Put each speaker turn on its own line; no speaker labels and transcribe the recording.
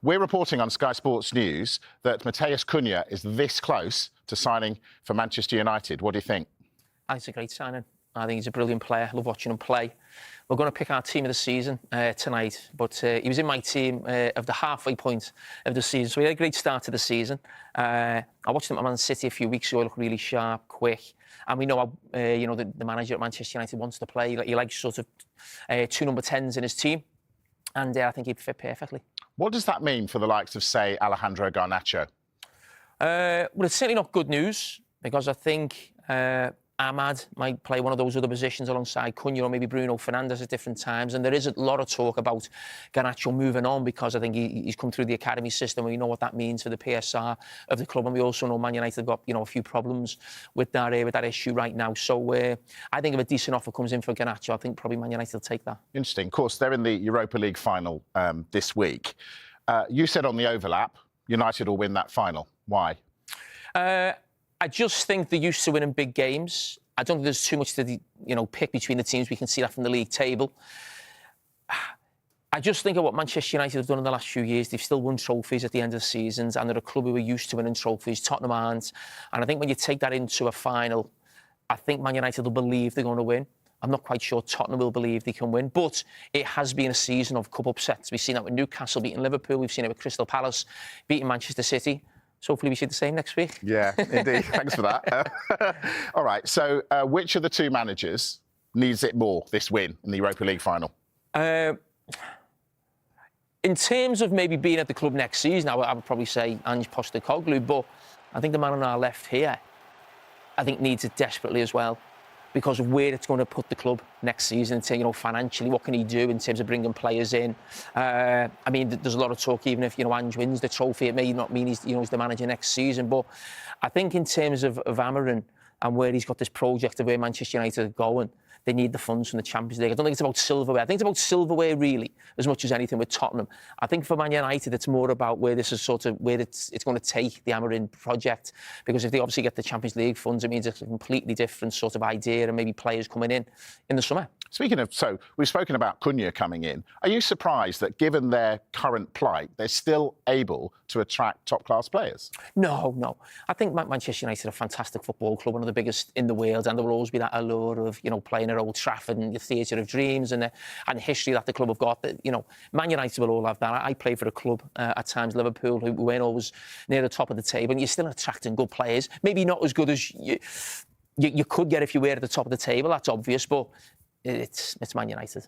We're reporting on Sky Sports News that Matheus Cunha is this close to signing for Manchester United. What do you think?
I think it's a great signing. I think he's a brilliant player. I love watching him play. We're going to pick our team of the season tonight, but he was in my team of the halfway point of the season, so he had a great start to the season. I watched him at Man City a few weeks ago. He looked really sharp, quick, and we know how the manager at Manchester United wants to play. He likes sort of two number 10s in his team, and I think he'd fit perfectly.
What does that mean for the likes of, say, Alejandro Garnacho?
Well, it's certainly not good news, because I think Ahmad might play one of those other positions alongside Cunha, or maybe Bruno Fernandes at different times. And there is a lot of talk about Garnacho moving on, because I think he's come through the academy system, and we know what that means for the PSR of the club. And we also know Man United have got a few problems with that issue right now. So I think if a decent offer comes in for Garnacho, I think probably Man United will take that.
Interesting. Of course, they're in the Europa League final this week. You said on the overlap, United will win that final. Why?
I just think they're used to winning big games. I don't think there's too much to pick between the teams. We can see that from the league table. I just think of what Manchester United have done in the last few years. They've still won trophies at the end of the seasons, and they're a club who are used to winning trophies. Tottenham aren't. And I think when you take that into a final, I think Man United will believe they're going to win. I'm not quite sure Tottenham will believe they can win, but it has been a season of cup upsets. We've seen that with Newcastle beating Liverpool. We've seen it with Crystal Palace beating Manchester City. So hopefully we see the same next week.
Yeah, indeed. Thanks for that. All right, so which of the two managers needs it more, this win in the Europa League final?
In terms of maybe being at the club next season, I would probably say Ange Postecoglou, but I think the man on our left here, I think needs it desperately as well, because of where it's going to put the club next season. Financially, what can he do in terms of bringing players in? I mean, there's a lot of talk, even if Ange wins the trophy, it may not mean he's the manager next season. But I think in terms of Amarin and where he's got this project of where Manchester United are going, they need the funds from the Champions League. I don't think it's about silverware. I think it's about silverware, really, as much as anything with Tottenham. I think for Man United, it's more about where this is where it's going to take the Amarin project. Because if they obviously get the Champions League funds, it means it's a completely different sort of idea, and maybe players coming in the summer.
Speaking of, so we've spoken about Cunha coming in. Are you surprised that, given their current plight, they're still able to attract top-class players?
No. I think Manchester United are a fantastic football club, one of the biggest in the world, and there will always be that allure of, playing at Old Trafford and the theatre of dreams and the history that the club have got. Man United will all have that. I played for a club at times, Liverpool, who weren't always near the top of the table, and you're still attracting good players. Maybe not as good as you could get if you were at the top of the table, that's obvious, but it's Man United.